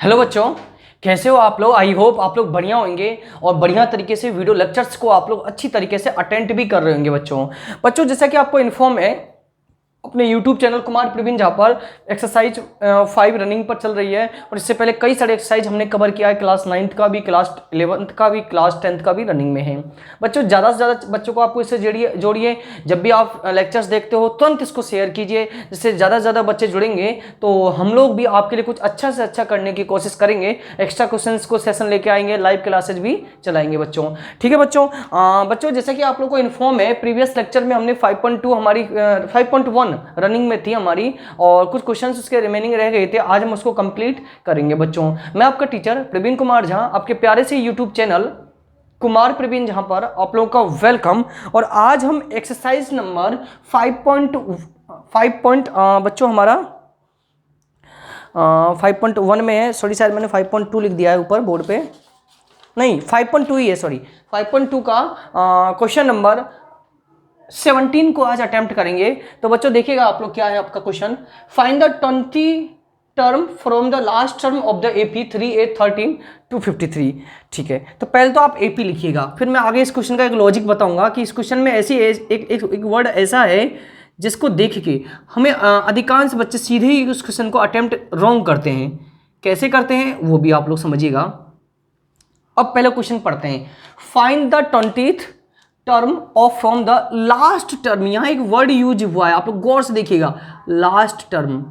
Hello बच्चों, कैसे हो आप लोग। आई होप आप लोग बढ़िया होंगे और बढ़िया तरीके से वीडियो लेक्चर्स को आप लोग अच्छी तरीके से अटेंड भी कर रहे होंगे। बच्चों जैसा कि आपको इन्फॉर्म है, अपने YouTube चैनल कुमार प्रवीण जहाँ पर एक्सरसाइज 5 रनिंग पर चल रही है और इससे पहले कई सारे एक्सरसाइज हमने कवर किया है। क्लास 9th का भी, क्लास 11th का भी, क्लास 10th का भी रनिंग में है। बच्चों ज़्यादा से ज़्यादा बच्चों को आपको इससे जोड़िए। जब भी आप लेक्चर्स देखते हो तुरंत इसको शेयर कीजिए, जिससे ज़्यादा से ज़्यादा बच्चे जुड़ेंगे तो हम लोग भी आपके लिए कुछ अच्छा से अच्छा करने की कोशिश करेंगे। एक्स्ट्रा क्वेश्चंस को सेशन लेके आएंगे, लाइव क्लासेज भी चलाएंगे बच्चों। ठीक है बच्चों जैसा कि आप लोगों को इन्फॉर्म है, प्रीवियस लेक्चर में हमने 5.2 हमारी 5.1 रनिंग में थी हमारी और कुछ क्वेश्चंस उसके रिमेनिंग रह गए थे। आज हम उसको कंप्लीट करेंगे बच्चों। मैं आपका टीचर प्रवीण कुमार झा, आपके प्यारे से यूट्यूब चैनल कुमार प्रवीण झा पर आप लोगों का वेलकम। और आज हम एक्सरसाइज नंबर 5. बच्चों हमारा 5.1 में है। सॉरी शायद मैंने 5.2 लिख दिया है ऊपर बोर्ड पे, नहीं 5.2 ही है, सॉरी 5.2 का क्वेश्चन नंबर 17 को आज अटेम्प्ट करेंगे। तो बच्चों देखिएगा आप लोग, क्या है आपका question. Find the 20 term from the last term of the AP 3, 8, 13 to 53। ठीक है, तो पहले तो आप एपी लिखिएगा, फिर मैं आगे इस क्वेश्चन का एक लॉजिक बताऊंगा कि इस क्वेश्चन में ऐसी एक वर्ड ऐसा है जिसको देख के हमें अधिकांश बच्चे सीधे ही उस क्वेश्चन को अटेम्प्ट रॉन्ग करते हैं। कैसे करते हैं वो भी आप लोग समझिएगा। अब पहले क्वेश्चन पढ़ते हैं। Find the 20th term of from the last term. यहां एक वर्ड यूज हुआ है, आप लोग गौर से देखिएगा, लास्ट टर्म।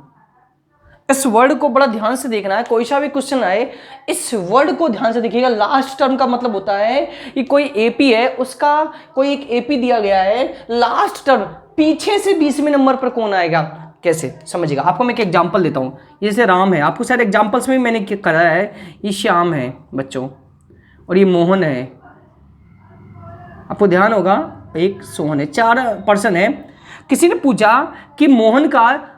इस वर्ड को बड़ा ध्यान से देखना है, कोई सा भी क्वेश्चन आए इस वर्ड को ध्यान से देखिएगा। लास्ट टर्म का मतलब होता है कि कोई एपी है, उसका कोई एक एपी दिया गया है, लास्ट टर्म पीछे से 20वें नंबर पर कौन आएगा, कैसे समझिएगा। आपको मैं एक एग्जांपल देता हूं। जैसे राम है, आपको शायद एग्जांपल्स में भी मैंने कराया है। ये श्याम है बच्चों और ये मोहन है, आपको ध्यान होगा। एक सोहन है, 4 पर्सन है। किसी ने पूछा कि मोहन का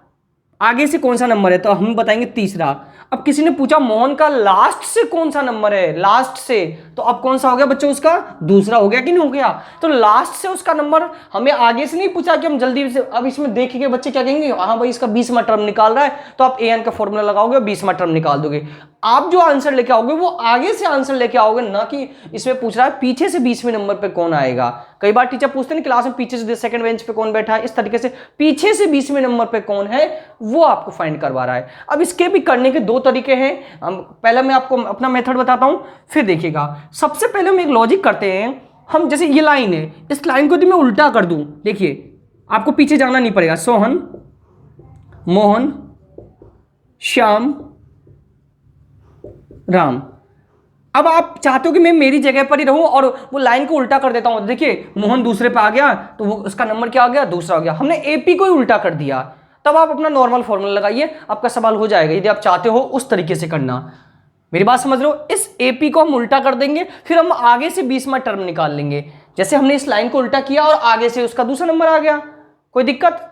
आगे से कौन सा नंबर है, तो हम बताएंगे तीसरा। अब किसी ने पूछा मोहन का लास्ट से कौन सा नंबर है, लास्ट से, तो अब कौन सा हो गया बच्चों, उसका दूसरा हो गया कि नहीं हो गया। तो लास्ट से उसका नंबर हमें आगे से नहीं पूछा कि हम जल्दी से। अब इसमें देखेंगे बच्चे क्या कहेंगे, हाँ भाई इसका 20वां टर्म निकाल रहा है, तो आप an का फॉर्मूला लगाओगे और 20वां टर्म निकाल दोगे। आप जो आंसर लेके आओगे वो आगे से आंसर लेके आओगे, ना कि इसमें पूछ रहा है पीछे से 20वें नंबर पे कौन आएगा। कई बार टीचर पूछते हैं क्लास में पीछे से सेकंड बेंच पे कौन बैठा है, इस तरीके से पीछे से 20वें नंबर पे कौन है वो आपको फाइंड करवा रहा है। अब इसके भी करने के 2 तरीके हैं। पहला मैं आपको अपना मेथड बताता हूं, फिर देखिएगा। सबसे पहले हम एक लॉजिक करते हैं। हम जैसे ये लाइन है, इस लाइन को यदि मैं उल्टा कर दूं, देखिए आपको पीछे जाना नहीं पड़ेगा। सोहन, मोहन, श्याम, राम। अब आप चाहते हो कि मैं मेरी जगह पर ही रहूं और वो लाइन को उल्टा कर देता हूं। देखिए मोहन दूसरे पे आ गया तो वो उसका नंबर क्या आ गया, दूसरा हो गया। हमने एपी को ही उल्टा कर दिया। तब आप अपना नॉर्मल फॉर्मूला लगाइए, आपका सवाल हो जाएगा, यदि आप चाहते हो उस तरीके से करना। मेरी बात समझ रहे हो। इस एपी को हम उल्टा कर देंगे, फिर हम आगे से 20वां टर्म निकाल लेंगे। जैसे हमने इस लाइन को उल्टा किया और आगे से उसका दूसरा नंबर आ गया, कोई दिक्कत।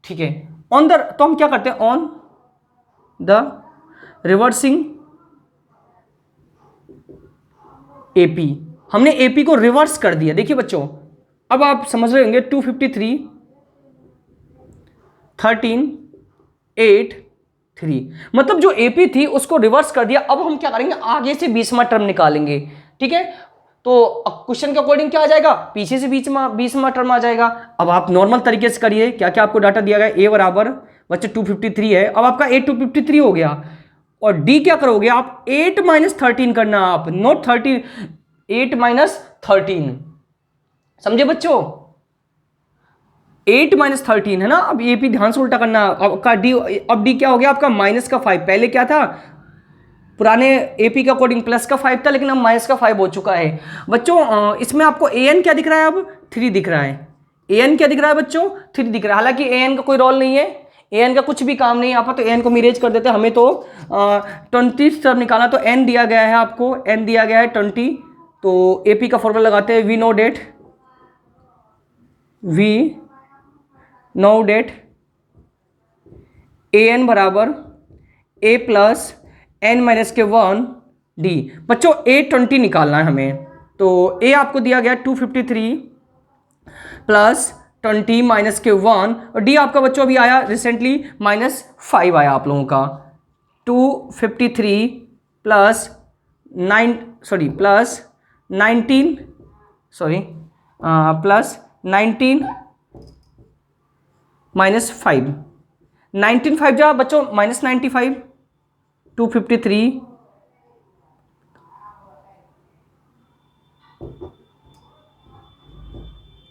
ठीक है, ऑन द, तो हम क्या करते हैं, ऑन द रिवर्सिंग एपी। हमने एपी को रिवर्स कर दिया। देखिए बच्चों अब आप समझ रहे होंगे, 253, 13, 8, 3, मतलब जो एपी थी उसको रिवर्स कर दिया। अब हम क्या करेंगे, आगे से 20वां टर्म निकालेंगे। ठीक है, तो क्वेश्चन के अकॉर्डिंग क्या आ जाएगा, पीछे से 20वां टर्म आ जाएगा। अब आप नॉर्मल तरीके से करिए, क्या क्या आपको डाटा दिया गया। ए बराबर बच्चे 253 है, अब आपका ए 253 हो गया। और डी क्या करोगे आप, 8 - 13 करना, आप नॉट 13, 8 - 13, समझे बच्चों। 8 - 13 है ना। अब ये भी ध्यान से उल्टा करना आपका डी। अब डी क्या हो गया आपका, -5। पहले क्या था, पुराने एपी का कोडिंग +5 था, लेकिन अब -5 हो चुका है बच्चों। इसमें आपको an क्या दिख रहा है, अब 3 दिख रहा है। an क्या दिख रहा है बच्चों, 3 दिख रहा है। हालांकि an का कोई रोल नहीं है, an का कुछ भी काम नहीं है यहाँ पर, तो an को मिरेज कर देते हैं। हमें तो 20 टर्म निकालना, तो n दिया गया है, आपको n दिया गया है 20। तो एपी का फॉर्मूला लगाते हैं, वी नो डेट an बराबर a + n - 1 d। बच्चों a20 निकालना है हमें, तो a आपको दिया गया 253 + 20 - 1 और d आपका बच्चों अभी आया रिसेंटली -5 आया आप लोगों का। 253 प्लस 19 प्लस 19 माइनस 5, 19 5 जा बच्चों माइनस 95, 253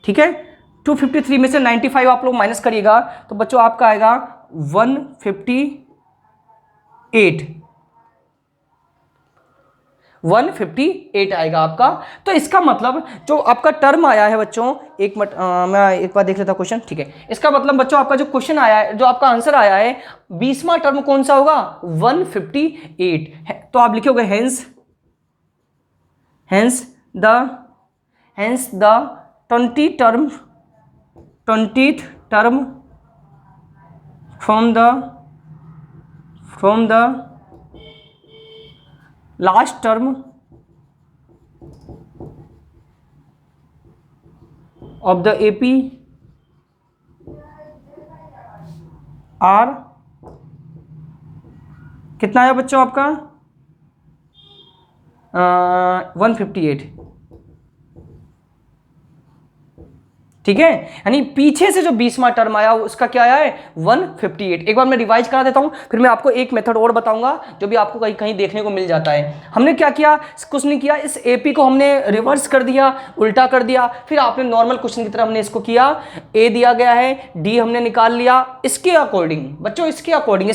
ठीक है। 253 में से 95 आप लोग माइनस करिएगा तो बच्चों आपका आएगा 158 आएगा आपका। तो इसका मतलब जो आपका टर्म आया है बच्चों, एक मिनट मैं एक बार देख लेता क्वेश्चन, ठीक है। इसका मतलब बच्चों आपका जो क्वेश्चन आया है, जो आपका आंसर आया है 20वां टर्म कौन सा होगा, 158 है। तो आप लिखोगे hence the 20th term from the last term of the AP are कितना आया बच्चों आपका 158, ठीक है। यानी पीछे से जो 20वां टर्म आया उसका क्या आया है 158। एक बार मैं रिवाइज करा देता हूं, फिर मैं आपको एक मेथड और बताऊंगा जो भी आपको कहीं कहीं देखने को मिल जाता है। हमने क्या किया, कुछ नहीं किया, इस एपी को हमने रिवर्स कर दिया, उल्टा कर दिया, फिर आपने नॉर्मल क्वेश्चन की तरह हमने इसको किया, ए दिया गया है, डी हमने निकाल लिया, इसके अकॉर्डिंग बच्चों, इसके अकॉर्डिंग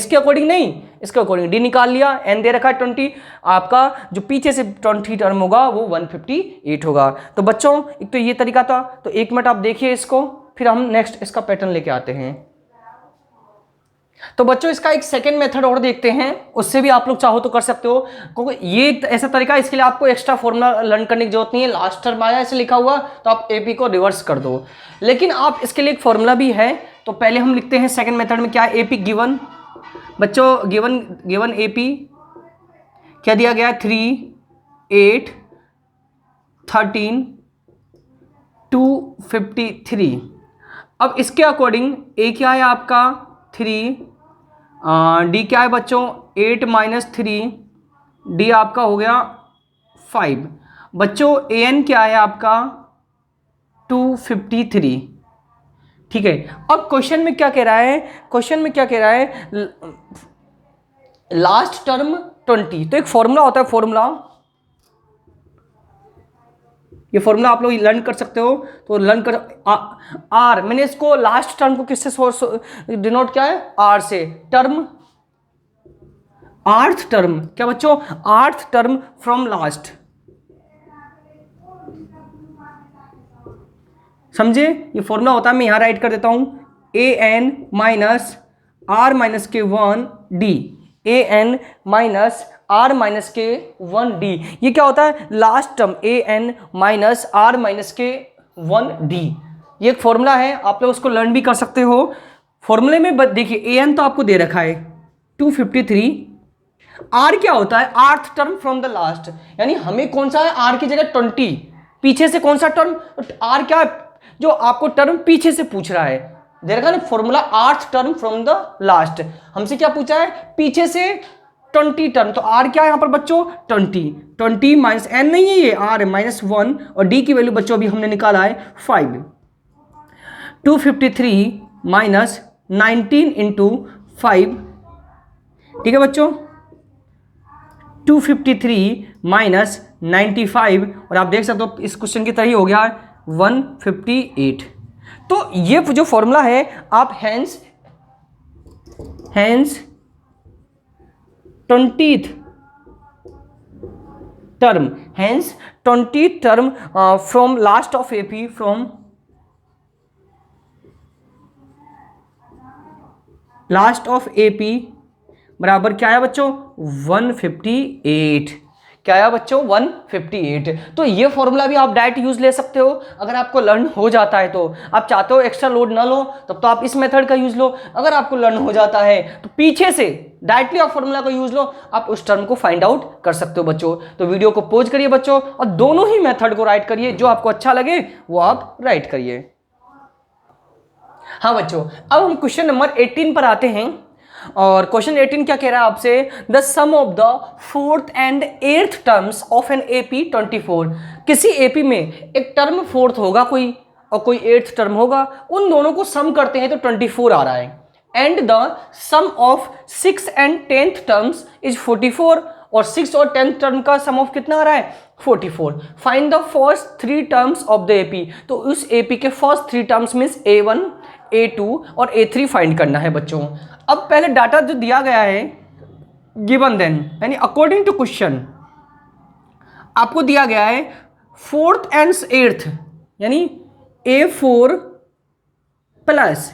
नहीं, इसके अकॉर्डिंग डी निकाल लिया, एन दे रखा है 20, आपका जो पीछे से 20 टर्म होगा वो 158 होगा। तो बच्चों एक तो ये तरीका था, तो एक मिनट आप देखिए इसको, फिर हम नेक्स्ट इसका पैटर्न लेके आते हैं। तो बच्चों इसका एक सेकंड मेथड और देखते हैं, उससे भी आप लोग चाहो तो कर सकते हो, क्योंकि ये ऐसा तरीका, इसके लिए आपको एक्स्ट्रा फॉर्मूला लर्न करने की जरूरत नहीं है। लास्ट टर्म आया ऐसे लिखा हुआ तो आप एपी को रिवर्स कर दो, लेकिन आप इसके लिए एक फॉर्मूला भी है। तो पहले हम लिखते हैं सेकंड मेथड में क्या है, एपी गिवन बच्चों, गिवन एपी क्या दिया गया, 3 8 13 253। अब इसके अकॉर्डिंग ए क्या है आपका 3, डी क्या है बच्चों 8 माइनस 3, डी आपका हो गया 5। बच्चों ए एन क्या है आपका 253, ठीक है। अब क्वेश्चन में क्या कह रहा है, लास्ट टर्म 20। तो एक फॉर्मूला होता है, ये फॉर्मूला आप लोग लर्न कर सकते हो, तो लर्न कर आर, मैंने इसको लास्ट टर्म को किससे डिनोट किया है, आर से, टर्म आर्थ टर्म, क्या बच्चों आर्थ टर्म फ्रॉम लास्ट, समझे। ये फॉर्मूला होता है, मैं यहां राइट कर देता हूं, A N minus R minus के 1 D, A N minus R minus के 1 डी। ये क्या होता है, last term A N minus R minus के 1 डी। ये एक फॉर्मूला है, आप लोग उसको लर्न भी कर सकते हो। फॉर्मूले में देखिए ए एन तो आपको दे रखा है 253, आर क्या होता है, आर्थ टर्म फ्रॉम द लास्ट, यानी हमें कौन सा है, आर की जगह 20, पीछे से कौन सा टर्म, आर क्या है, जो आपको टर्म पीछे से पूछ रहा है, दे रखा है ना फॉर्मूला, आर्थ टर्म फ्रॉम द लास्ट, हमसे क्या पूछा है, पीछे से 20 टर्म, तो आर क्या है यहाँ पर बच्चों 20 माइनस एन नहीं है, ये आर है -1, और डी की वैल्यू बच्चों अभी हमने निकाला है 5। 253 माइनस 19 इंटू 5, ठीक है बच्चों, 253 माइनस 95, और आप देख सकते हो इस क्वेश्चन की तरह ही हो गया 158। तो ये जो फॉर्मूला है, आप hence 20th term, hence 20th term from last of AP, from last of AP बराबर क्या आया बच्चों 158, क्या आया बच्चों 158। तो ये फॉर्मूला भी आप डायरेक्ट यूज ले सकते हो, अगर आपको लर्न हो जाता है तो। आप चाहते हो एक्स्ट्रा लोड ना लो तब तो आप इस मेथड का यूज लो, अगर आपको लर्न हो जाता है तो पीछे से डायरेक्टली आप फॉर्मूला को यूज लो, आप उस टर्म को फाइंड आउट कर सकते हो बच्चों। तो वीडियो को पॉज करिए बच्चों, और दोनों ही मेथड को राइट करिए, जो आपको अच्छा लगे वो आप राइट करिए। हाँ बच्चों, अब हम क्वेश्चन नंबर 18 पर आते हैं। और क्वेश्चन 18 क्या कह रहा है आपसे, the sum of the fourth and eighth terms of an AP 24। किसी एपी में एक टर्म फोर्थ होगा कोई और कोई एट्थ टर्म होगा, उन दोनों को सम करते हैं तो 24 आ रहा है। And the sum of 6 and 10th terms is 44, और 6 और 10th टर्म का सम ऑफ कितना आ रहा है 44। Find the first 3 terms of the AP. तो उस एपी के first 3 terms means A1, A2 और A3 फाइंड करना है बच्चों। अब पहले डाटा जो दिया गया है गिवन देन, यानी अकॉर्डिंग टू क्वेश्चन आपको दिया गया है फोर्थ एंड एट्थ, यानी A4 प्लस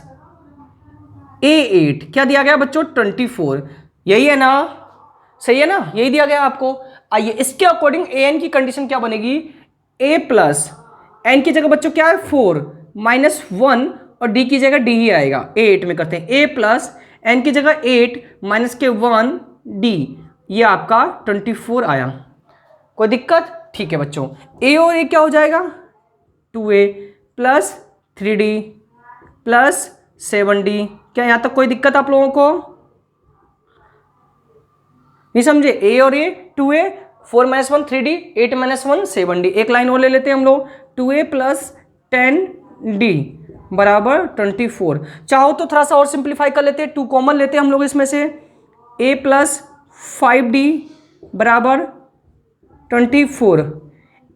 A8 क्या दिया गया बच्चों 24, यही है ना, सही है ना, यही दिया गया आपको। आइए इसके अकॉर्डिंग an की कंडीशन क्या बनेगी, a प्लस n की जगह बच्चों क्या है 4 माइनस 1 और d की जगह d ही आएगा, A8 में करते हैं, a प्लस n की जगह 8 माइनस के 1 d, ये आपका 24 आया। कोई दिक्कत, ठीक है बच्चों। a और a क्या हो जाएगा 2a plus 3d plus 7d। क्या यहां तक कोई दिक्कत आप लोगों को नहीं समझे, a और a 2a 4 minus 1 3d 8 minus 1 7d। एक लाइन और ले लेते हैं हम लोग, 2a प्लस 10d बराबर 24। चाहो तो थोड़ा सा और सिंप्लीफाई कर लेते हैं, 2 कॉमन लेते हैं हम लोग इसमें से, a प्लस 5d बराबर 24,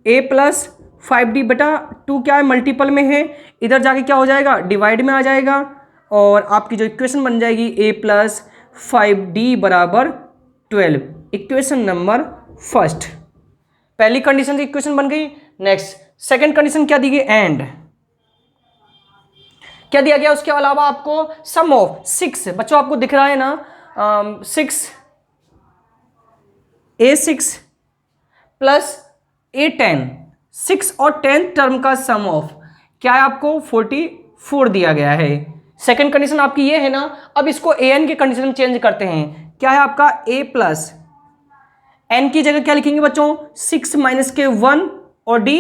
a प्लस 5d बेटा 2 क्या है मल्टीपल में है, इधर जाके क्या हो जाएगा डिवाइड में आ जाएगा, और आपकी जो इक्वेशन बन जाएगी a प्लस 5d बराबर 12। इक्वेशन नंबर फर्स्ट, पहली कंडीशन की इक्वेशन बन गई। नेक्स्ट सेकंड कंडीशन क्या दी गई, एंड क्या दिया गया उसके अलावा आपको सम ऑफ 6, बच्चों आपको दिख रहा है ना 6 A6 प्लस A10, 6 और 10 टर्म का सम ऑफ क्या है आपको 44 दिया गया है। सेकेंड कंडीशन आपकी ये है ना, अब इसको an की कंडीशन में चेंज करते हैं, क्या है आपका a प्लस n की जगह क्या लिखेंगे बच्चों 6 माइनस के 1 और d,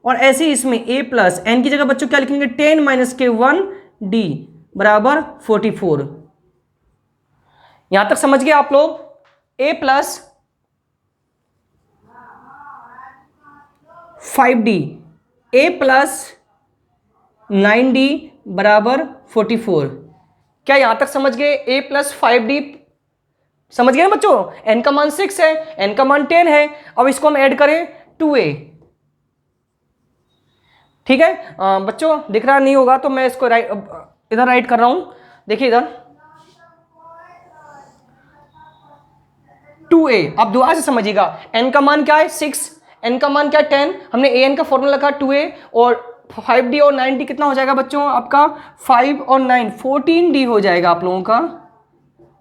और ऐसे ही इसमें a प्लस n की जगह बच्चों क्या लिखेंगे 10 माइनस के 1 d बराबर 44। यहां तक समझ गए आप लोग, a plus 5d a plus 9d बराबर 44। क्या यहां तक समझ गए, a प्लस 5d समझ गए ना बच्चों, n का मान 6 है, n का मान 10 है, अब इसको हम ऐड करें 2a, ठीक है बच्चों दिख रहा नहीं होगा तो मैं इसको इधर राइट कर रहा हूं, देखिए इधर 2a। अब दोबारा से समझिएगा, n का मान क्या है 6, n का मान क्या है 10, हमने an का फॉर्मूला रखा 2a, और 5d और 9d कितना हो जाएगा बच्चों आपका 5 और 9 14d हो जाएगा आप लोगों का,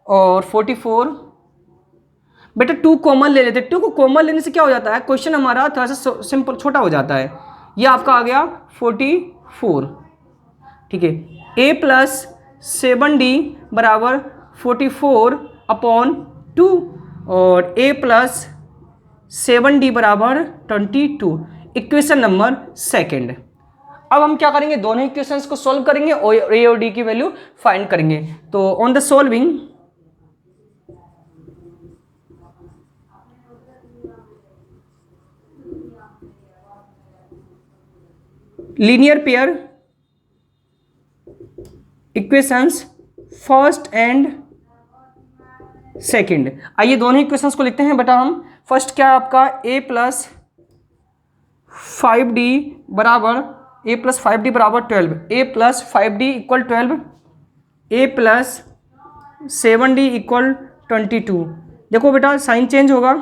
और 44 बेटा 2 कॉमन ले लेते, 2 को कॉमन लेने से क्या हो जाता है क्वेश्चन हमारा थोड़ा सा सिंपल छोटा हो जाता है। ये आपका आ गया 44, ठीक है, a प्लस 7d बराबर 44 अपॉन 2 और a प्लस 7d बराबर 22। Equation number second. अब हम क्या करेंगे, दोनों इक्वेशंस को सॉल्व करेंगे और a और d की वैल्यू फाइंड करेंगे। तो on the solving linear pair equations first and second. आइए दोनों इक्वेशंस को लिखते हैं बेटा हम। फर्स्ट क्या है आपका a प्लस 5d बराबर a प्लस 5d बराबर 12, a plus 5d equal 12, a plus 7d equal 22। देखो बेटा साइन चेंज होगा,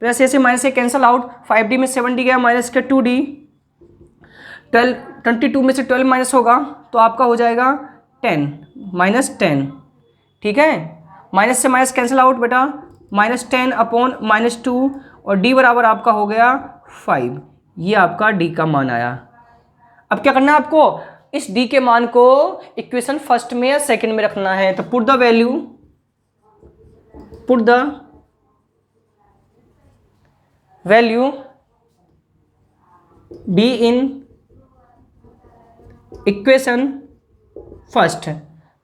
प्लस ऐसे माइनस से कैंसल आउट, 5d में 7d गया माइनस के 2d, 22 में से 12 माइनस होगा तो आपका हो जाएगा 10 माइनस 10, ठीक है, माइनस से माइनस कैंसिल आउट बेटा, माइनस 10 अपॉन माइनस 2 और d बराबर आपका हो गया 5। ये आपका d का मान आया। अब क्या करना है आपको, इस d के मान को इक्वेशन फर्स्ट में या सेकंड में रखना है। तो put the value, put the value d in equation first.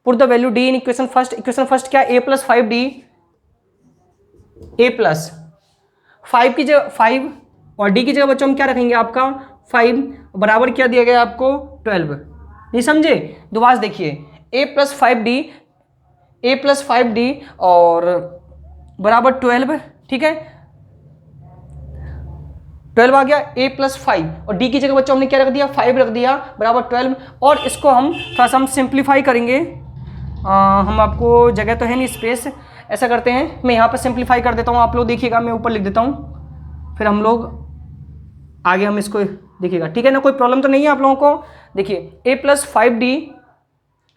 Put the value D in equation first. Equation first क्या है, a plus 5d, a plus 5 की जगह 5 और d की जगह बच्चों हम क्या रखेंगे, आपका 5 बराबर क्या दिया गया आपको 12। नहीं समझे, दोबारा देखिए, a प्लस 5d और बराबर 12, ठीक है 12 आ गया, a प्लस 5 और d की जगह बच्चों हमने क्या रख दिया 5 रख दिया बराबर 12। और इसको हम थोड़ा सा हम सिंप्लीफाई करेंगे, हम आपको जगह तो है नहीं स्पेस, ऐसा करते हैं मैं यहाँ पर सिंप्लीफाई कर देता हूँ, आप लोग देखिएगा मैं ऊपर लिख देता हूँ, फिर हम लोग आगे हम इसको देखिएगा, ठीक है ना, कोई प्रॉब्लम तो नहीं है आप लोगों को। देखिए a प्लस 5d,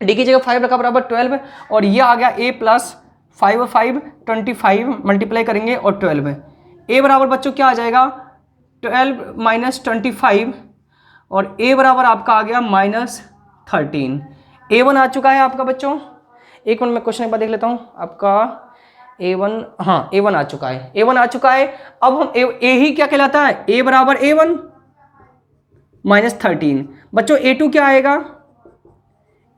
डी की जगह 5 रखा बराबर 12 और ये आ गया a प्लस 5 और 5 25 मल्टीप्लाई करेंगे और 12, a बराबर बच्चों क्या आ जाएगा 12 माइनस 25 और a बराबर आपका आ गया -13। a1 आ चुका है आपका बच्चों, एक मिनट में क्वेश्चन एक बार देख लेता हूँ आपका a1, हाँ a1 आ चुका है, a1 आ चुका है। अब हम a ही क्या कहलाता है, a बराबर a1 -13। बच्चों a2 क्या आएगा,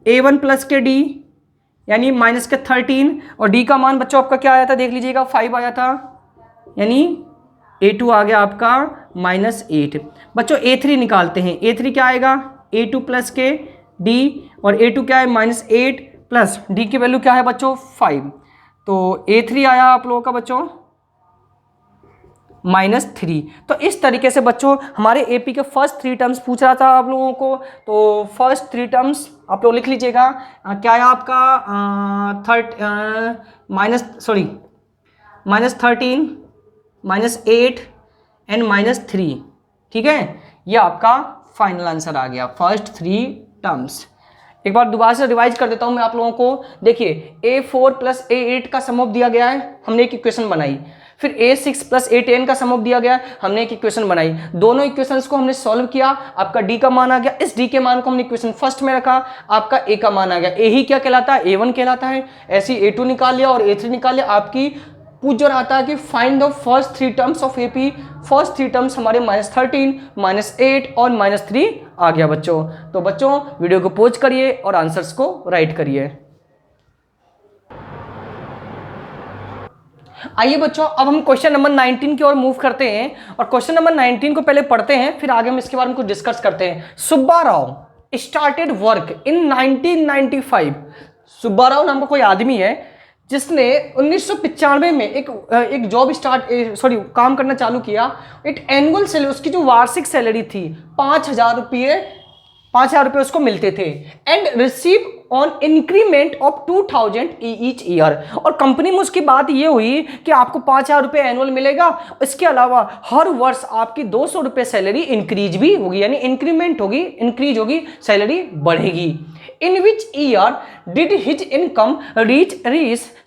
a1 प्लस के d यानी माइनस के 13 और d का मान बच्चों आपका क्या आया था देख लीजिएगा 5 आया था, यानी a2 आ गया आपका -8। बच्चों a3 निकालते हैं, a3 क्या आएगा a2 प्लस के d और a2 क्या है -8 प्लस d की वैल्यू क्या है बच्चों 5, तो a3 आया आप लोगों का बच्चों -3। तो इस तरीके से बच्चों हमारे एपी के फर्स्ट 3 टर्म्स पूछ रहा था आप लोगों को, तो फर्स्ट 3 टर्म्स आप लोग लिख लीजिएगा, क्या है आपका -13 -8 एंड -3, ठीक है, ये आपका फाइनल आंसर आ गया फर्स्ट 3 टर्म्स। एक बार दोबारा से रिवाइज कर देता हूं मैं आप लोगों को। देखिए a4 प्लस a8 का सम ऑफ दिया गया है, हमने एक इक्वेशन बनाई, फिर a6 प्लस a10 का सम ऑफ दिया गया है, हमने एक इक्वेशन बनाई, दोनों इक्वेशंस को हमने सॉल्व किया, आपका d का मान आ गया, इस d के मान को हमने इक्वेशन फर्स्ट में रखा, आपका a का मान आ गया, a ही क्या कहलाता है a1 कहलाता है, ऐसे a2 निकाल लिया और a3 निकाल लिया। आपकी पूछ जो रहा था कि find the first 3 terms of AP, first 3 terms हमारे -13 -8 और -3 आ गया बच्चों। तो बच्चों वीडियो को पॉज करिए और आंसर्स को राइट करिए। आइए बच्चों अब हम क्वेश्चन नंबर 19 की ओर मूव करते हैं और क्वेश्चन नंबर 19 को पहले पढ़ते हैं, फिर आगे हम इसके बारे में कुछ डिस्कस करते हैं। Subba Rao started work in 1995। Subba Rao नाम का कोई आदमी है जिसने 1995 में एक जॉब काम करना चालू किया। एक एनुअल सैलरी, उसकी जो वार्षिक सैलरी थी 5,000 रुपये उसको मिलते थे, and receive on increment of 2,000 each year. और कंपनी में उसकी बात ये हुई कि आपको 5,000 रुपये एनुअल मिलेगा, इसके अलावा हर वर्ष आपकी 200 रुपये सैलरी इंक्रीज भी होगी, यानी इंक्रीमेंट होगी, इंक्रीज होगी, सैलरी बढ़ेगी। In which year did his income reach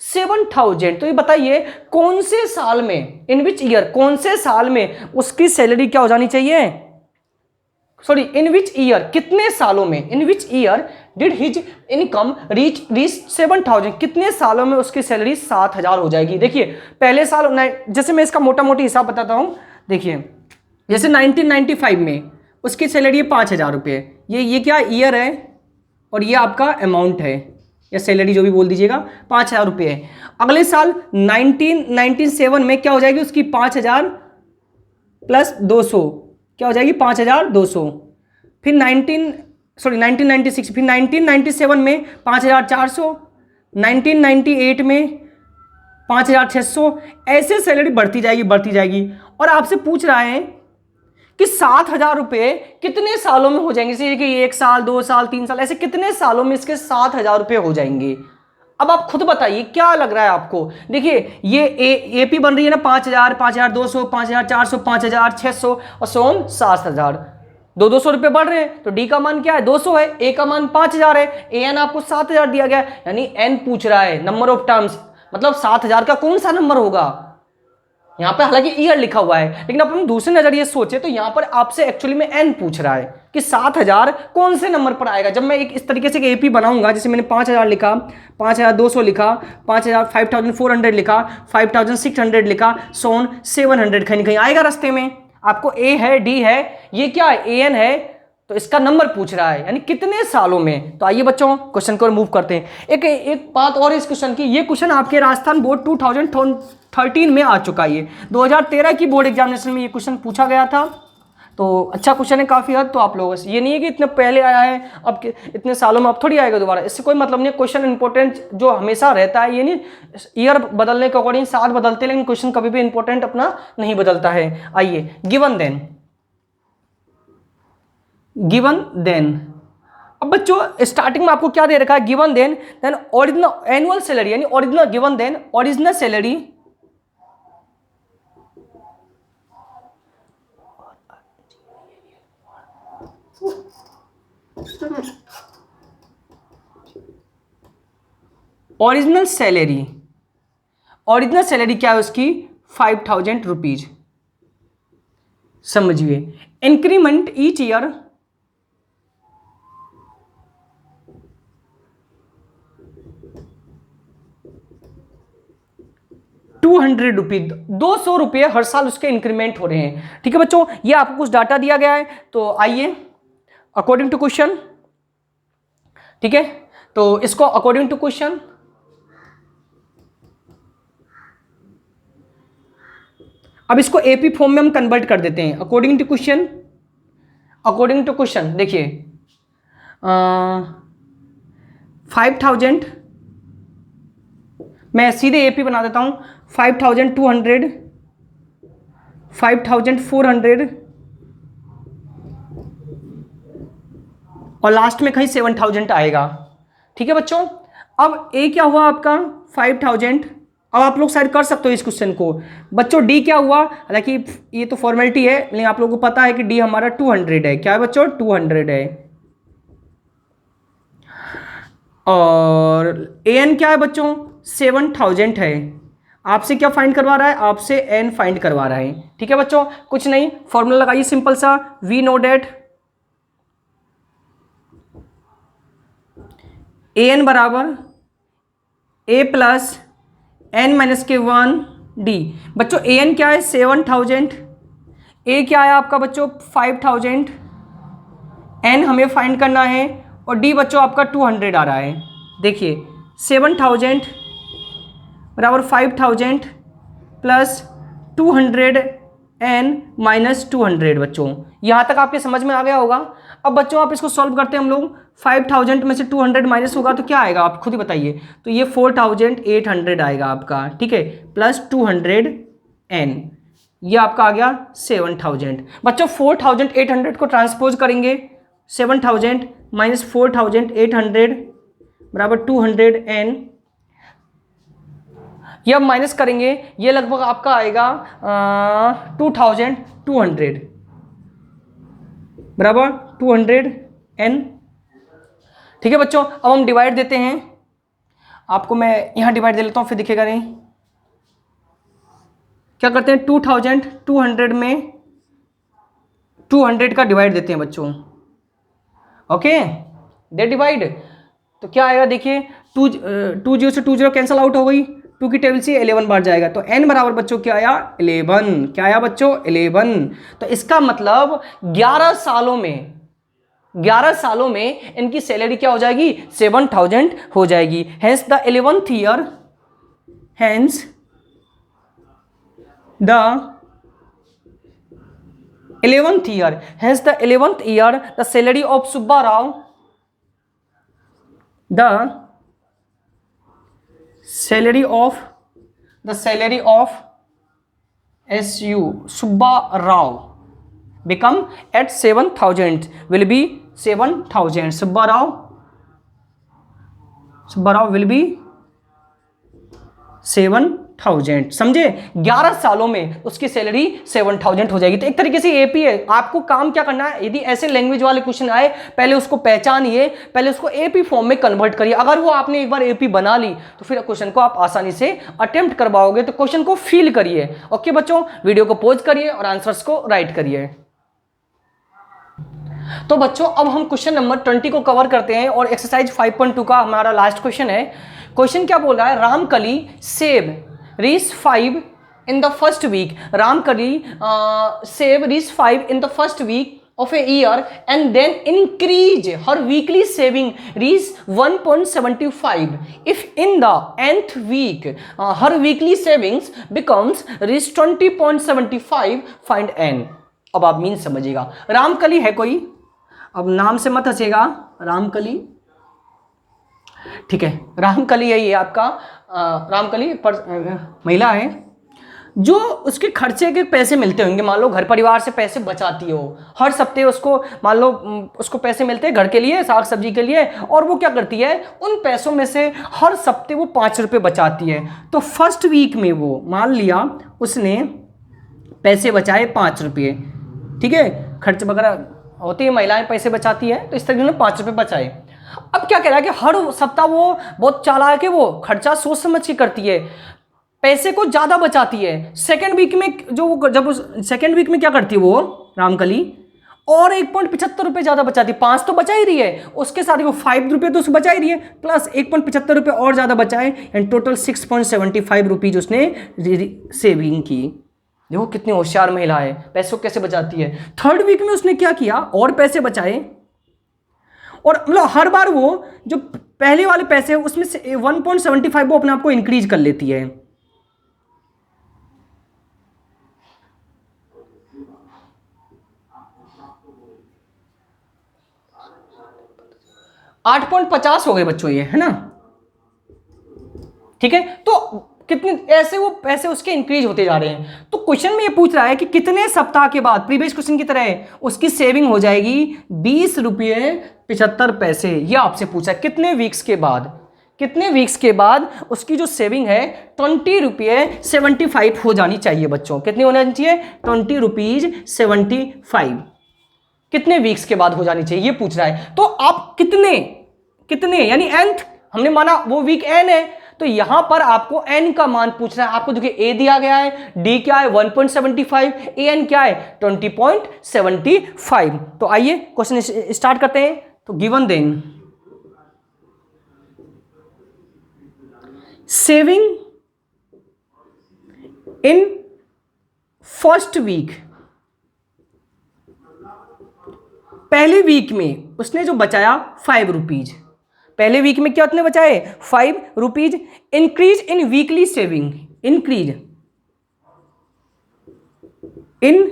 7,000। तो ये बताइए कौन से साल में, इन विच ईयर कौन से साल में उसकी सैलरी क्या हो जानी चाहिए, इन विच ईयर कितने सालों में, in which year did his income reach 7,000, कितने सालों में उसकी सैलरी 7,000 हो जाएगी। देखिए पहले साल, जैसे मैं इसका मोटा मोटी हिसाब बताता हूं, देखिए जैसे 1995 में उसकी सैलरी है 5,000 रुपये, ये क्या ईयर है और ये आपका अमाउंट है या सैलरी जो भी बोल दीजिएगा, 5,000 रुपये है। अगले साल 1997 में क्या हो जाएगी उसकी 5,000 प्लस 200 क्या हो जाएगी 5,200। फिर 1996, फिर 1997 में 5,400, 1998 में 5,600, ऐसे सैलरी बढ़ती जाएगी। और आपसे पूछ रहा है कि 7,000 रुपये कितने सालों में हो जाएंगे, जैसे कि 1 साल 2 साल 3 साल, ऐसे कितने सालों में इसके 7,000 रुपये हो जाएंगे। अब आप खुद बताइए क्या लग रहा है आपको। देखिए ये एपी बन रही है ना 5,000, 5,200, 5,400, 5,600 और सो ऑन 7,000, 200 रुपये बढ़ रहे हैं। तो डी का मान क्या है 200 है, ए का मान 5,000 है, एन आपको 7,000 दिया गया है, यानी एन पूछ रहा है, नंबर ऑफ टर्म्स, मतलब 7,000 का कौन सा नंबर होगा। यहाँ पे हालांकि ईयर लिखा हुआ है, लेकिन अपन दूसरे नजरिए सोचे तो यहाँ पर आपसे एक्चुअली में एन पूछ रहा है कि 7,000 कौन से नंबर पर आएगा। जब मैं एक इस तरीके से एपी बनाऊंगा, जैसे मैंने 5,000 लिखा, 5,200 लिखा, 5,400 लिखा, 5,600 लिखा, सो ऑन 700, कहीं कहीं आएगा रास्ते में। आपको ए है, डी है, ये क्या है, ए एन है, तो इसका नंबर पूछ रहा है, यानी कितने सालों में। तो आइए बच्चों क्वेश्चन को मूव करते हैं। एक बात और इस क्वेश्चन की, ये क्वेश्चन आपके राजस्थान बोर्ड 2013 में आ चुका है। ये 2013 की बोर्ड एग्जामिनेशन में ये क्वेश्चन पूछा गया था। तो अच्छा क्वेश्चन है काफ़ी हद। तो आप लोगों से ये नहीं है कि इतने पहले आया है, अब इतने सालों में अब थोड़ी आएगा दोबारा, इससे कोई मतलब नहीं है। क्वेश्चन इंपॉर्टेंट जो हमेशा रहता है, ये नहीं ईयर बदलने के अकॉर्डिंग साल बदलते, लेकिन क्वेश्चन कभी भी इंपॉर्टेंट अपना नहीं बदलता है। आइए, गिवन देन। अब बच्चों स्टार्टिंग में आपको क्या दे रखा है, given then original annual salary, यानी original given then original salary original salary क्या है उसकी, 5000 रुपीज। समझिए, इंक्रीमेंट ईच ईयर ₹200, 200 रुपये हर साल उसके इंक्रीमेंट हो रहे हैं। ठीक है बच्चों, ये आपको कुछ डाटा दिया गया है। तो आइए अकॉर्डिंग टू क्वेश्चन, ठीक है, तो इसको अकॉर्डिंग टू क्वेश्चन अब इसको एपी फॉर्म में हम कन्वर्ट कर देते हैं। अकॉर्डिंग टू क्वेश्चन देखिए 5000, मैं सीधे एपी बना देता हूं, 5200, 5400 और लास्ट में कहीं 7000 आएगा। ठीक है बच्चों, अब ए क्या हुआ आपका 5000। अब आप लोग शायद कर सकते हो इस क्वेश्चन को। बच्चों डी क्या हुआ, हालांकि ये तो फॉर्मेलिटी है, लेकिन आप लोगों को पता है कि डी हमारा 200 है। क्या है बच्चों, 200 है। और ए एन क्या है बच्चों, 7000 है। आपसे क्या फाइंड करवा रहा है, आपसे एन फाइंड करवा रहा है। ठीक है बच्चों, कुछ नहीं, फॉर्मूला लगाइए सिंपल सा, we know that A N बराबर ए प्लस एन माइनस के 1 डी। बच्चों ए एन क्या है 7000, ए क्या है आपका बच्चों 5000, एन हमें फाइंड करना है और डी बच्चों आपका 200 आ रहा है। देखिए 7000 बराबर 5000 प्लस 200 एन माइनस 200। बच्चों यहाँ तक आपके समझ में आ गया होगा। अब बच्चों आप इसको सॉल्व करते हैं हम लोग, 5000 में से 200 माइनस होगा तो क्या आएगा, आप खुद ही बताइए। तो ये 4800 आएगा आपका, ठीक है, प्लस 200 एन, ये आपका आ गया 7000। बच्चों 4800 को ट्रांसपोज करेंगे, 7000 माइनस 4800 बराबर 200 एन, ये अब माइनस करेंगे, ये लगभग आपका आएगा 2200 बराबर 200 एन। ठीक है बच्चों, अब हम डिवाइड देते हैं। आपको मैं यहाँ डिवाइड दे लेता हूँ, फिर दिखेगा नहीं। क्या करते हैं, 2200 में 200 का डिवाइड देते हैं बच्चों। ओके, दे डिवाइड, तो क्या आएगा देखिए, 20 से 20 कैंसिल आउट हो गई, 2 की टेबल से 11 बार जाएगा। तो n बराबर बच्चों क्या आया 11, क्या आया बच्चों 11। तो इसका मतलब 11 सालों में इनकी सैलरी क्या हो जाएगी 7000 हो जाएगी। Hence the 11th year, hence the 11th year the salary of Subba Rao, the salary of SU Subba Rao become at 7000, will be 7000. Subba Rao will be 7000। समझे, 11 सालों में उसकी सैलरी 7000 हो जाएगी। तो एक तरीके से एपी है। आपको काम क्या करना है, यदि ऐसे लैंग्वेज वाले क्वेश्चन आए, पहले उसको पहचानिए, पहले उसको एपी फॉर्म में कन्वर्ट करिए। अगर वो आपने एक बार एपी बना ली तो फिर क्वेश्चन को आप आसानी से अटेम्प्ट कर पाओगे। तो क्वेश्चन को फील करिए। ओके बच्चों, वीडियो को पॉज करिए और आंसर्स को राइट करिए। तो बच्चों अब हम क्वेश्चन नंबर 20 को कवर करते हैं और एक्सरसाइज 5.2 का हमारा लास्ट क्वेश्चन है। क्वेश्चन क्या बोल रहा है, रामकली सेब reach 5 in the first week. Ramkali save reach 5 in the first week of a year and then increase her weekly saving reach 1.75. If in the nth week her weekly savings becomes reach 20.75, find n. अब आप mean समझिएगा। रामकली है कोई, अब नाम से मत हंसेगा, रामकली, ठीक है, रामकली है ये आपका, रामकली पर महिला है जो उसके खर्चे के पैसे मिलते होंगे, मान लो घर परिवार से पैसे बचाती हो, हर हफ्ते उसको मान लो उसको पैसे मिलते हैं घर के लिए, साग सब्जी के लिए, और वो क्या करती है उन पैसों में से हर हफ्ते वो 5 रुपये बचाती है। तो फर्स्ट वीक में वो मान लिया उसने पैसे बचाए 5 रुपये, ठीक है, खर्च वगैरह होती है, महिलाएं पैसे बचाती है, तो इस तरीके से 5 रुपये बचाए। अब क्या कह रहा है कि हर सप्ताह वो बहुत चालाक है, वो खर्चा सोच समझ के करती है, पैसे को ज्यादा बचाती है। सेकेंड वीक में जो जब सेकेंड वीक में क्या करती है वो रामकली, और 1.75 रुपये ज्यादा बचाती है, 5 तो बचा ही रही है, उसके साथ वो 5 रुपये तो उसको बचा ही रही है, प्लस 1.75 रुपये और ज्यादा बचाए, एंड टोटल 6.75 रुपीज उसने सेविंग की। देखो कितनी होशियार महिला है, पैसों कैसे बचाती है। थर्ड वीक में उसने क्या किया, और पैसे बचाए, और मतलब हर बार वो जो पहले वाले पैसे उसमें से 1.75 वो अपने आप को इंक्रीज कर लेती है। 8.50 हो गए बच्चों ये, है ना, ठीक है। तो कितने ऐसे वो पैसे उसके इंक्रीज होते जा रहे हैं। तो क्वेश्चन में ये पूछ रहा है कि कितने सप्ताह के बाद, प्रीवियस क्वेश्चन की तरह, उसकी सेविंग हो जाएगी 20 रुपये 75 पैसे। ये आपसे पूछा है कितने वीक्स के बाद, कितने वीक्स के बाद उसकी जो सेविंग है 20 रुपये 75 हो जानी चाहिए बच्चों। कितनी होनी चाहिए, 20 रुपीज 75, कितने वीक्स के बाद हो जानी चाहिए, ये पूछ रहा है। तो आप कितने कितने यानी nth, हमने माना वो वीक n है, तो यहां पर आपको n का मान पूछ रहा है। आपको देखिए a दिया गया है, d क्या है 1.75, an क्या है 20.75। तो आइए क्वेश्चन स्टार्ट करते हैं। तो given then saving in first week, पहले वीक में उसने जो बचाया 5 रुपीज, पहले वीक में क्या उतने बचाए 5 rupees. Increase in weekly saving, increase in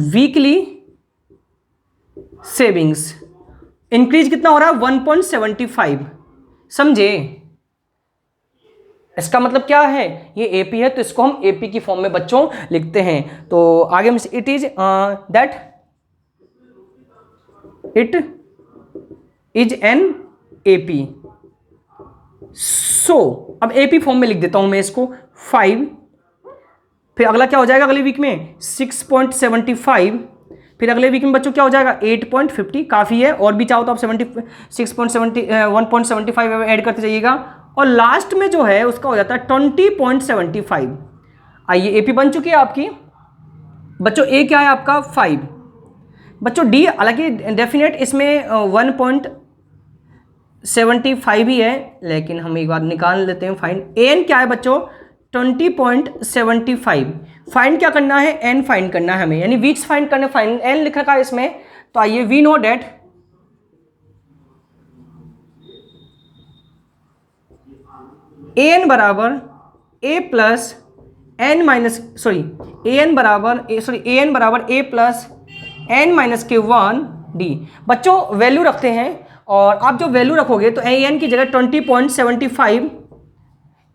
weekly savings, increase कितना हो रहा है 1.75, समझे। इसका मतलब क्या है, ये एपी है तो इसको हम एपी की फॉर्म में बच्चों लिखते हैं। तो आगे it is that it is an AP. So अब एपी फॉर्म में लिख देता हूं मैं इसको 5, फिर अगला क्या हो जाएगा अगले वीक में 6.75, फिर अगले वीक में बच्चों क्या हो जाएगा 8.50, काफ़ी है, और भी चाहो तो आप 1.75 ऐड करते जाइएगा, और लास्ट में जो है उसका हो जाता है 20.75। आइए एपी बन चुकी है आपकी बच्चों। ए क्या है आपका 5 बच्चों, डी हालांकि डेफिनेट इसमें 1.75 ही है, लेकिन हम एक बार निकाल लेते हैं फाइंड। एन क्या है बच्चों 20.75, फाइंड क्या करना है एन फाइंड करना है हमें, यानी वीक्स फाइंड करने, फाइंड एन लिख रखा है इसमें। तो आइए वी नो डेट एन बराबर A plus N minus N बराबर ए प्लस एन माइनस के 1 डी। बच्चों वैल्यू रखते हैं, और आप जो वैल्यू रखोगे तो एन की जगह 20.75,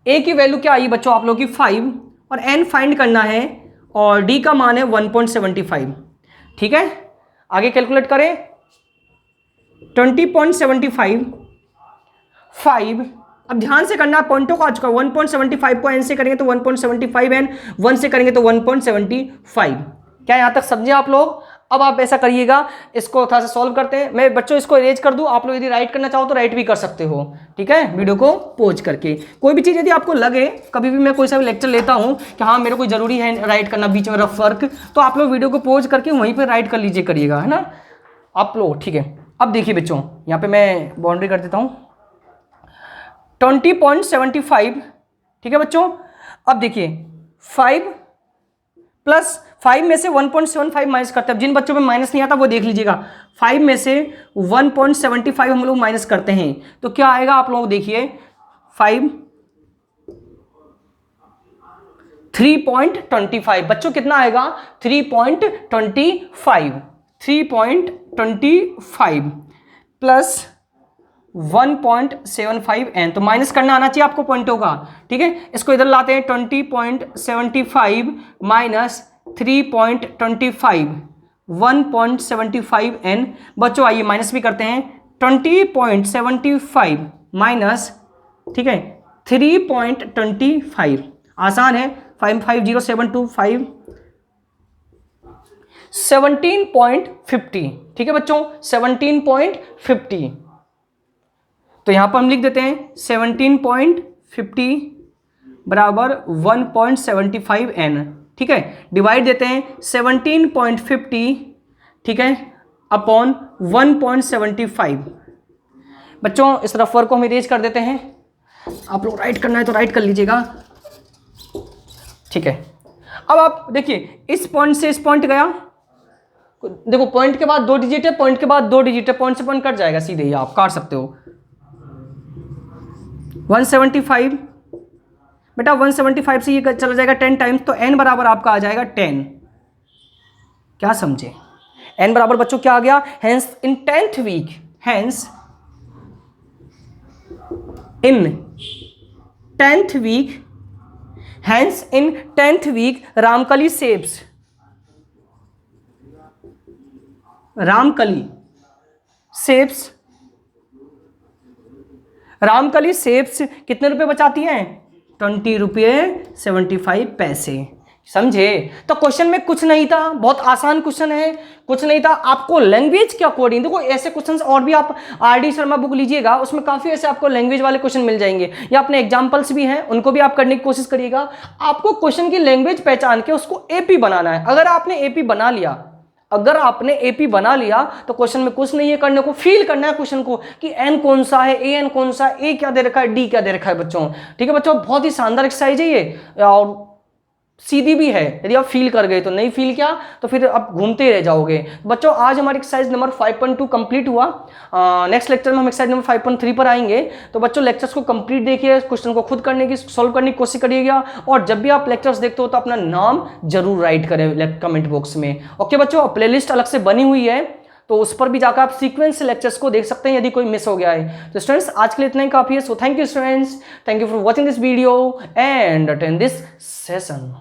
ए की वैल्यू क्या आई बच्चों आप लोग की 5, और एन फाइंड करना है, और डी का मान है 1.75, ठीक है। आगे कैलकुलेट करें 20.75 5, अब ध्यान से करना पॉइंटों को आ चुका है। 1.75 को एन से करेंगे तो 1.75 एन, 1 से करेंगे तो 1.75। क्या यहां तक समझे आप लोग। अब आप ऐसा करिएगा, इसको थोड़ा सा सॉल्व करते हैं। मैं बच्चों इसको इरेज कर दूं, आप लोग यदि राइट करना चाहो तो राइट भी कर सकते हो, ठीक है, वीडियो को पॉज करके। कोई भी चीज़ यदि आपको लगे, कभी भी मैं कोई सा भी लेक्चर लेता हूं कि हाँ मेरे को जरूरी है राइट करना बीच में रफ वर्क, तो आप लोग वीडियो को पॉज करके वहीं पर राइट कर लीजिए करिएगा, है ना आप लोग, ठीक है। अब देखिए बच्चों यहाँ पर मैं बाउंड्री कर देता हूँ 20.75, ठीक है बच्चों। अब देखिए 5 प्लस 5 में से 1.75 माइनस करते हैं। जिन बच्चों में माइनस नहीं आता वो देख लीजिएगा। 5 में से 1.75 हम लोग माइनस करते हैं तो क्या आएगा आप लोग देखिए, 3.25 बच्चों कितना आएगा 3.25 प्लस 1.75 n, तो माइनस करना आना चाहिए आपको पॉइंटों का, ठीक है। इसको इधर लाते हैं 20.75 माइनस 3.25 1.75 n। बच्चों आइए माइनस भी करते हैं 20.75 माइनस, ठीक है 3.25 आसान है 550725 17.50, ठीक है बच्चों 17.50। तो यहां पर हम लिख देते हैं 17.50 बराबर 1.75 n, ठीक है। डिवाइड देते हैं 17.50, ठीक है, अपॉन 1.75। बच्चों इस रफर को हम इरेज कर देते हैं। आप लोग राइट करना है तो राइट कर लीजिएगा, ठीक है। अब आप देखिए इस पॉइंट से इस पॉइंट गया, देखो पॉइंट के बाद 2 डिजिट है, पॉइंट के बाद 2 डिजिट है, पॉइंट से पॉइंट कट जाएगा सीधे ही, आप काट सकते हो। 175 बेटा 175 से ये चला जाएगा 10 टाइम्स, तो n बराबर आपका आ जाएगा 10। क्या समझे, n बराबर बच्चों क्या आ गया, हेंस इन 10th वीक, हेंस इन 10th वीक, हेंस इन 10th वीक रामकली सेब्स, रामकली सेब्स, रामकली सेब्स कितने रुपए बचाती हैं 20 रुपये 75 पैसे, समझे। तो क्वेश्चन में कुछ नहीं था, बहुत आसान क्वेश्चन है, कुछ नहीं था। आपको लैंग्वेज के अकॉर्डिंग, देखो ऐसे क्वेश्चंस और भी आप आरडी शर्मा बुक लीजिएगा, उसमें काफी ऐसे आपको लैंग्वेज वाले क्वेश्चन मिल जाएंगे, या अपने एग्जांपल्स भी हैं उनको भी आप करने की कोशिश करिएगा। आपको क्वेश्चन की लैंग्वेज पहचान के उसको एपी बनाना है। अगर आपने एपी बना लिया, अगर आपने एपी बना लिया तो क्वेश्चन में कुछ नहीं है करने को, फील करना है क्वेश्चन को कि एन कौन सा है, ए एन कौन सा, ए क्या दे रखा है, डी क्या दे रखा है बच्चों, ठीक है बच्चों। बहुत ही शानदार एक्सरसाइज है ये और सीधी भी है। यदि आप फील कर गए तो, नहीं फील किया तो फिर आप घूमते रह जाओगे। बच्चों आज हमारी एक्सरसाइज नंबर 5.2 कंप्लीट हुआ। नेक्स्ट लेक्चर में हम एक्सरसाइज नंबर 5.3 पर आएंगे। तो बच्चों लेक्चर्स को कंप्लीट देखिए, क्वेश्चन को खुद करने की, सॉल्व करने की कोशिश करिएगा। और जब भी आप लेक्चर्स देखते हो तो अपना नाम जरूर राइट करें कमेंट बॉक्स में। ओके बच्चों, प्लेलिस्ट अलग से बनी हुई है तो उस पर भी जाकर आप सीक्वेंस लेक्चर्स को देख सकते हैं यदि कोई मिस हो गया है। तो स्टूडेंट्स आज के लिए इतना ही काफी है। So thank you students, thank you for watching this video and attend this session.